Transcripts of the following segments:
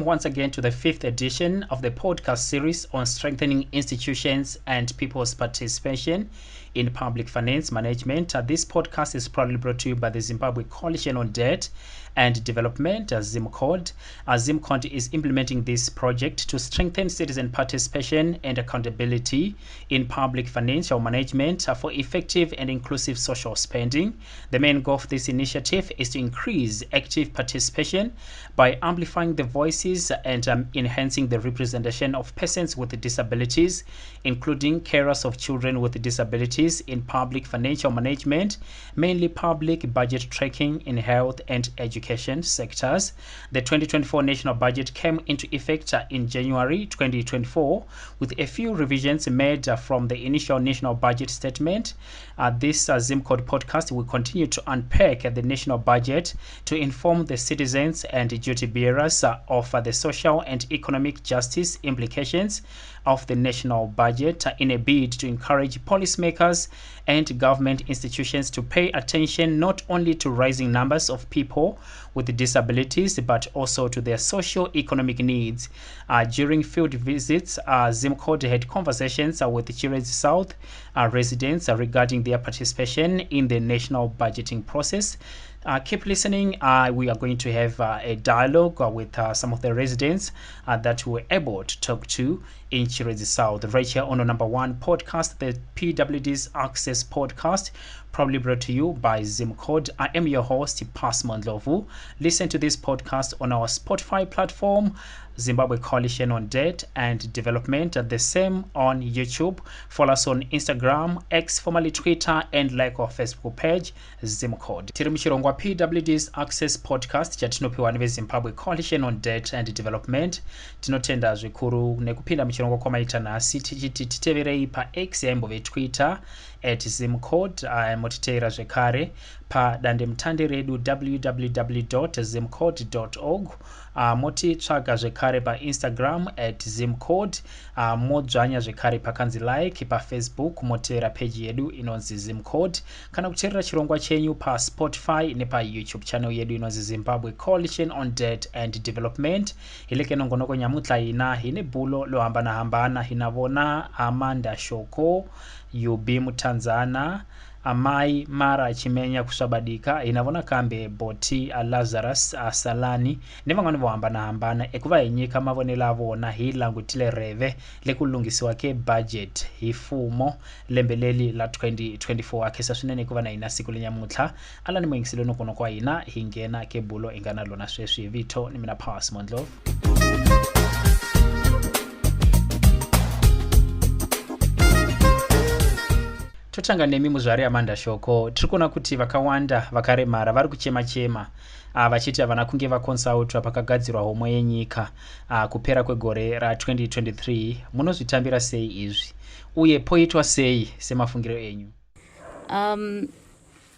once again to the 5th edition of the podcast series on strengthening institutions and people's participation in public finance management. This podcast is proudly brought to you by the Zimbabwe Coalition on Debt and Development, ZIMCODD. ZIMCODD is implementing this project to strengthen citizen participation and accountability in public financial management for effective and inclusive social spending. The main goal of this initiative is to increase active participation by amplifying the voices and enhancing the representation of persons with disabilities, including carers of children with disabilities in public financial management, mainly public budget tracking in health and education sectors. The 2024 national budget came into effect in January 2024 with a few revisions made from the initial national budget statement. This ZIMCODD podcast will continue to unpack the national budget to inform the citizens and duty bearers of the social and economic justice implications of the national budget in a bid to encourage policymakers and government institutions to pay attention not only to rising numbers of people with disabilities but also to their socio-economic needs. During field visits, ZIMCODD had conversations with Chirezi South residents regarding their participation in the national budgeting process. Keep listening. We are going to have a dialogue with some of the residents that we were able to talk to in Chirezi South. Right here on the number one podcast, the PWDs Access Podcast, probably brought to you by ZIMCODD. I am your host, Pasman Lovu. Listen to this podcast on our Spotify platform, Zimbabwe Coalition on Debt and Development, the same on YouTube. Follow us on Instagram, X formerly Twitter, and like our Facebook page, ZIMCODD. Tiri muchirongwa PWDs Access Podcast chatinopiwa neve Zimbabwe Coalition on Debt and Development. Tinotenda zvikuru nekupinda muchirongwa kwamaita nhasi tichiti titeverei pa X yaimbove Twitter @ZIMCODD. Motiteera zvekare padandemutande redu www.zimcodd.org. Motitsvaga zvekare pa Instagram @ZIMCODD. Modzvanya zvekare pakanzi like pa Facebook, motevera page yedu inonzi ZIMCODD. Kana kuteerera chirongwa chenyu pa Spotify nepa YouTube channel yedu inonzi Zimbabwe Coalition on Debt and Development. Ileke nongonoko nyamutla ina hine bulo lohambana hinavona Amanda Shoko yubi mutanzana amai mara chimenya kusabadika inavona kambe boti Lazarus Salani nevangani vohambana ekuva enyika mavonelo avona hi langutile reve lekulungisiwa ke budget hifumo lembeleli la 2024 akesa swinene kuva na ina siku lenyamutla ala ni moyingisile nokono kwa ina hingena ke bulo ingana lona sweswi vito ni mina Pass Mondlo. Totanga nemi muzvari Amanda Shoko. Tirikuona kuti vakawanda vakaremara vari kuchema vachiti havana kunge vakonsautwa pakagadzirwa homwe yenyika kupera kwegore ra 2023. Munozvitambira sei izvi uye poitwa sei semafungiro enyu?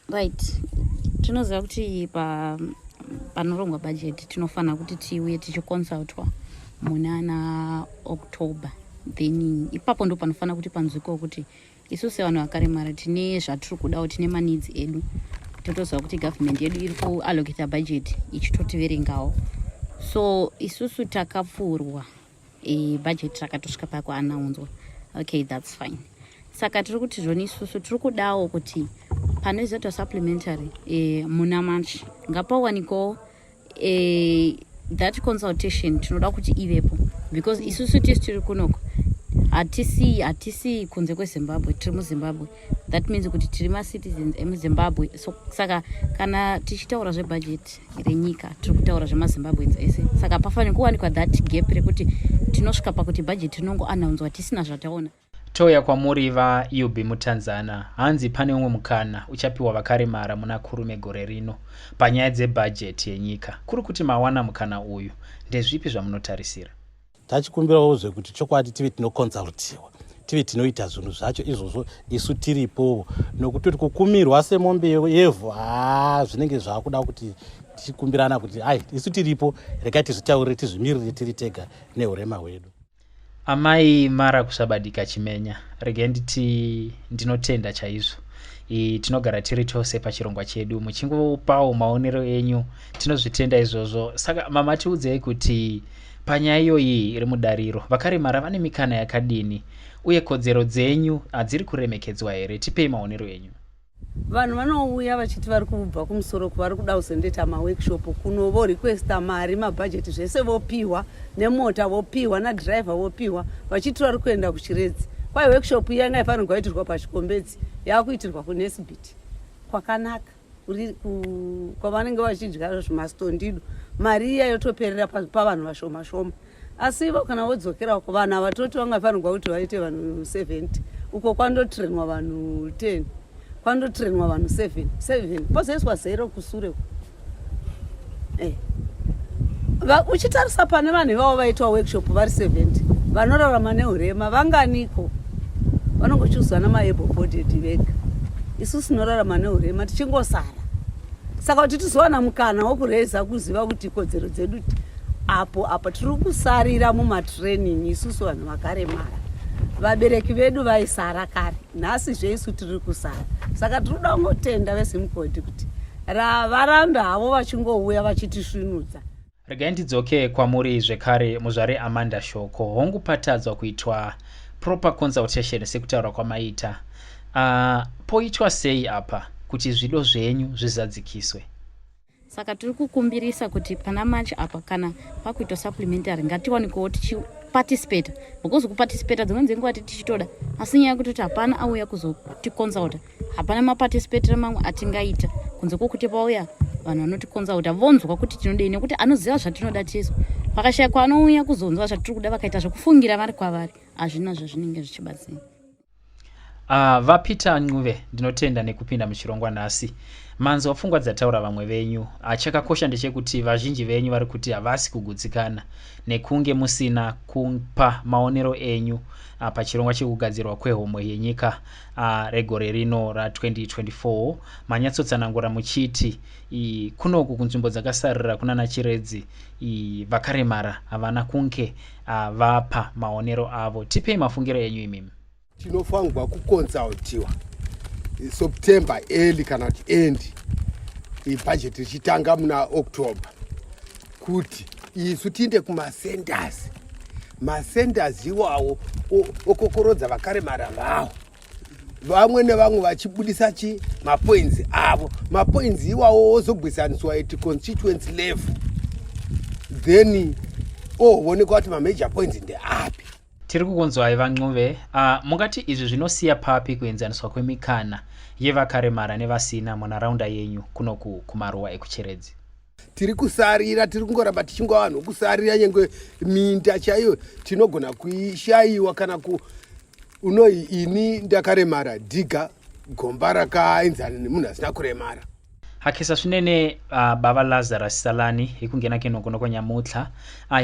Right. Tinoziva kuti panorongwa budget tinofana kuti tiuye tichikonsautwa muna October. Then ipapo ndo panofana kuti panzwiko kuti isusu sevanhu vakaremara tine zvatiri kudawo, tine maneeds edu. Totoziva kuti government yedu iri kuallocata budget ichitotiverengawo. So isusu takapfurwa budget rakatosvika pakuannouncewa. Okay, that's fine. Saka tiri kuti zvoni isusu tiri kudawo kuti panozoitwa supplementary muna March ngapawaniko that consultation tinoda kuti ivepo, because isusu tiri kunoko hatisi kunze kweZimbabwe, tiri muZimbabwe. That means kuti tiri ma-citizens emuZimbabwe. So saka kana tichitaura zvebudget renyika tiri kutaura zvemaZimbabweans ese. Saka pafanira kuwanikwa that gap rekuti tinosvika pakuti budget inongoannouncewa tisina zvataona. Toya kwamuri vaUB mutanzana, hanzi pane umwe mukana uchapiwa vakaremara muna kurume gore rino panyaya dzebudget yenyika. Kuri kuti mawana mukana uyu ndezvipi zvamunotarisira? Tachikumbirawo zvekuti chokwadi tive tinokonsultiwa, tive tinoita zvinhu zvacho izvozvo isu tiripo, nokuti kukumirwa semombe yevhu zvinenge zvakuda kuti tichikumbirana kuti isu tiripo, regai tizvitaurire tizvimirire tiri tega neurema hwedu. Amai mara kusabadika chimenya, regai nditi ndinotenda chaizvo. Tinogara tiri tose pachirongwa chedu muchingopawo maonero enyu tinozvitenda izvozvo. Saka mama tiudzei kuti panyaya iyoyi iri mudariro vakaremara vane mikana yakadini uye kodzero dzenyu dziri kuremekedzwa here? Tipei maonero enyu. Vanhu vanouya vachiti vari kubva kumusoro kuvari kuda kuzondoita maworkshop kuno vorequesta mari, mabhajeti zvese vopiwa, nemota vopiwa, nadhiraivha vopiwa, vachiti vari kuenda kuchiredzi. Kwai workshop iya ingaifanirwa kuitirwa pachikombedzi yakuitirwa kunesbit kwakanaka kwavanenge vachidya zvimastondido. Mari iya yotoperera pavanhu vashoma shoma. Asi ivo kana vodzokera uko vanhu avatoti vangafanirwa kuti vaite vanhu 70 uko kwandotrainwa vanhu 10 kwandotrainwa vanhu 7 pozoiswa 0 kusure. Uchitarisa pane vanhu ivavo vaitwa workshop vari 70 vanorarama neurema vanganiko? Vanongochuzwa namaable bodied vega. Isusu tinorarama neurema tichingosara. Saka kuti tizowana mukana wokureza kuziva kuti kodzero dzedu apo tiri kusarira mumatraining isusu vanhu vakaremara. Vabereki vedu vaisara kare, nhasi zveisu tiri kusara. Saka tiri kuda kungotenda veZIMCODD kuti varambe havo vachingouya vachitisvinudza. Regai ndidzoke kwamuri zvekare muzvare Amanda Shoko. Hongu patadzwa kuitwa proper consultation sekutaura kwamaita. Poitwa sei apa kuti zvido zvenyu zvizadzikiswe? Saka tiri kukumbirisa kuti pana match apa kana pakuitwa supplementary ngatiwanikewo tichiparticipate. Because kuparticipate dzimweni dzenguva tichitoda asi nyaya yekuti hapana auya kuzoticonsulta, hapana maparticipate mamwe atingaita kunze kwokuti pauya vanhu vanoticonsulta vonzwa kuti tinodei, nekuti anoziva zvatinoda tisu. Pakashayikwa anouya kuzonzwa zvatiri kuda vakaita zvekufungira vari kwavari, hazvina zvazvinenge zvichibatsira. Vapita Ncube, ndinotenda nekupinda muchirongwa nhasi. Manzwa pfungwa dzataura vamwe venyu. Chakakosha ndechekuti vazhinji venyu vari kuti havasi kugutsikana nekunge musina kupa maonero enyu pachirongwa chekugadzirwa kwehomwe yenyika regore rino ra2024. Manyatsotsanangura muchiti kunoku kunzvimbo dzakasarira kunana chiredzi vakaremara havana kunge vapa maonero avo. Tipei mafungiro enyu imimi. Tinofanirwa kuconsultiwa September early kana kuti end ibudget ichitanga muna October kuti isu tiende kumasenders. Masenders iwawo okokorodza vakaremara vavo, vamwe nevamwe vachibudisa mapoints avo. Mapoints iwawo ozogwisaniswa at constituency level, then oonekwa kuti major points ndeapi. Tiri kukunzwai vaNcube. Mungati izvi zvinosiya papi kuenzaniswa kwemikana yevakaremara nevasina munharaunda yenyu kuno kumaruwa ekucheredzi? Tiri kusarira, tiri kungoramba tichinga vanhu kusarira, nyangwe minda chaiyo tinogona kuishayiwa kana unoi ini ndakaremara dhiga gomba rakaenzana nemunhu asina kuremara. Hakisa swinene baba Lazarus Salani ikungena kenogono kwa nyamutla.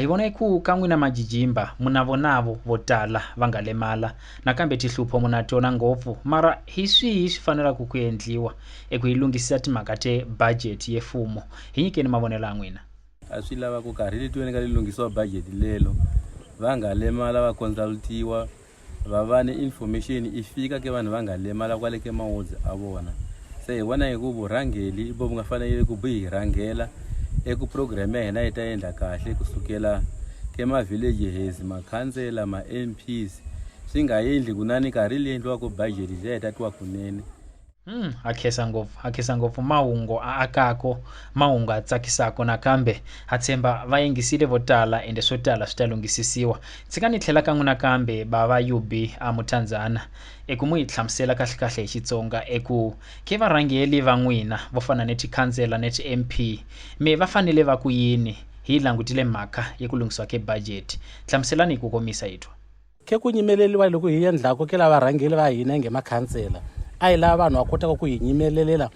Ivona iku kamwe na majijimba munavonavo votala vangalemala nakambe tihlupo munatona ngovu mara hiswi fanira kukuendliwa ekuilungisisa timakate budget yefumo. Hinyike ni mavonela angwina. Aswilava kukarili tuweneka lilungiswa budget lelo vangalemala vakonsultiwa vavane information ifika ke vanhu vangalemala kwale ke maodzi avona. Se wana ekuburangeli bo bungafanele kubuyirangela ekuprogram yena itaenda kahle kusukela kema villages makhansela ma MPs singayendli kunani karili endwa ku budget yayitatwa kunene. Hakesa ngofu maungo akako maungo atsakisako nakambe hatsemba vaingisile votala ende sotala switalungisisiwa. Tsikanithlela kan'we nakambe bava UB mutanzana ekumuyihlamusela kahle hi Xitsonga eku ke varhangeli va n'wina vo fana neti khansela neti MP me va fanele va ku yini hi langutile mhaka yekulungiswa ke budget. Hlamuselani ku komisa yitwa. Ke ku nyimeleliwa loko hi endlako ke lava varhangeli va hina nge makhansela a hi lava vanhu va kotaka ku hi nyimelelela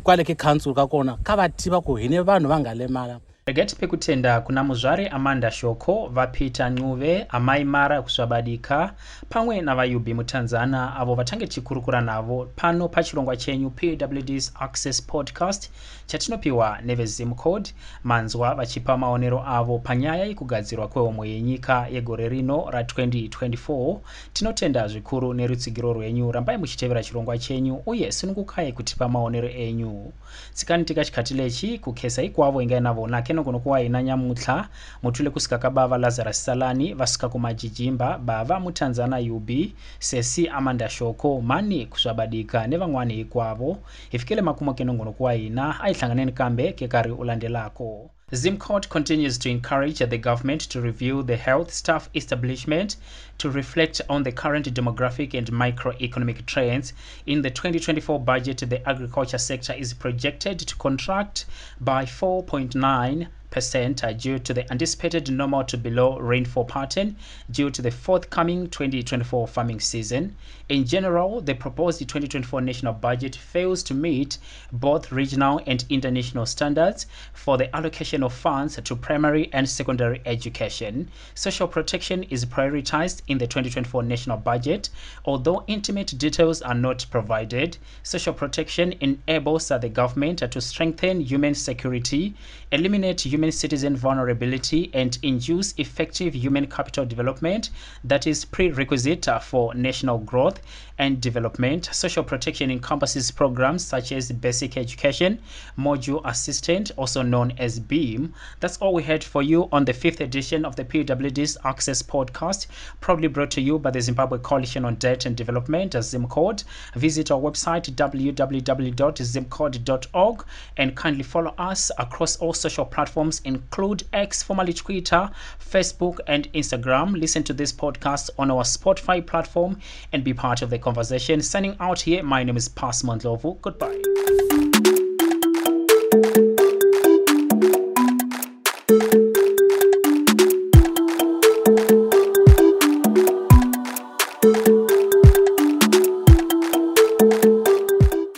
kwale ke council ka kona ka va tiva ku hine vanhu va nga lemala. Regeti pekutenda kuna muzvare Amanda Shoko, Vapita Ncube, Amai Mara kusvabadika pamwe na vayubi mutanzana avo vatange chikurukura navo pano pachirongwa chenyu PWDs Access Podcast chatinopiwa neveZIMCODD. Manzwa vachipa maonero avo panyaya ikugadzirwa kwehomwe yenyika yegore rino ra 2024. Tinotenda zvikuru nerutsigiro rwenyu. Rambai muchitevera chirongwa chenyu uye sunungukai kutipa maonero enyu. Tsikani tikachikatilechi kukesa ikwavo ingainavo nake kenongono kuwa ina nyamutlha mutule kusika ka bava Lazarus Salani vasika kumajijimba bava mutanzana UB Sesi Amanda Shoko mani kuswabadika ne van'wana hikwavo hifikele makumo kenongono kuwa ina aihlanganeni kambe kekari ulandelako. ZIMCODD continues to encourage the government to review the health staff establishment to reflect on the current demographic and microeconomic trends. In the 2024 budget, the agriculture sector is projected to contract by 4.9% due to the anticipated normal to below rainfall pattern due to the forthcoming 2024 farming season. In general, the proposed 2024 national budget fails to meet both regional and international standards for the allocation of funds to primary and secondary education. Social protection is prioritized in the 2024 national budget. Although intimate details are not provided, social protection enables the government to strengthen human security, eliminate human citizen vulnerability, and induce effective human capital development that is prerequisite for national growth and development. Social protection encompasses programs such as basic education, module assistant, also known as BEAM. That's all we had for you on the 5th edition of the PWDs Access Podcast, proudly brought to you by the Zimbabwe Coalition on Debt and Development, ZIMCODD. Visit our website www.zimcodd.org and kindly follow us across all social platforms, include X, formerly Twitter, Facebook, and Instagram. Listen to this podcast on our Spotify platform and be part of the conversation. Signing out here, my name is Pas Mondlovu. Goodbye.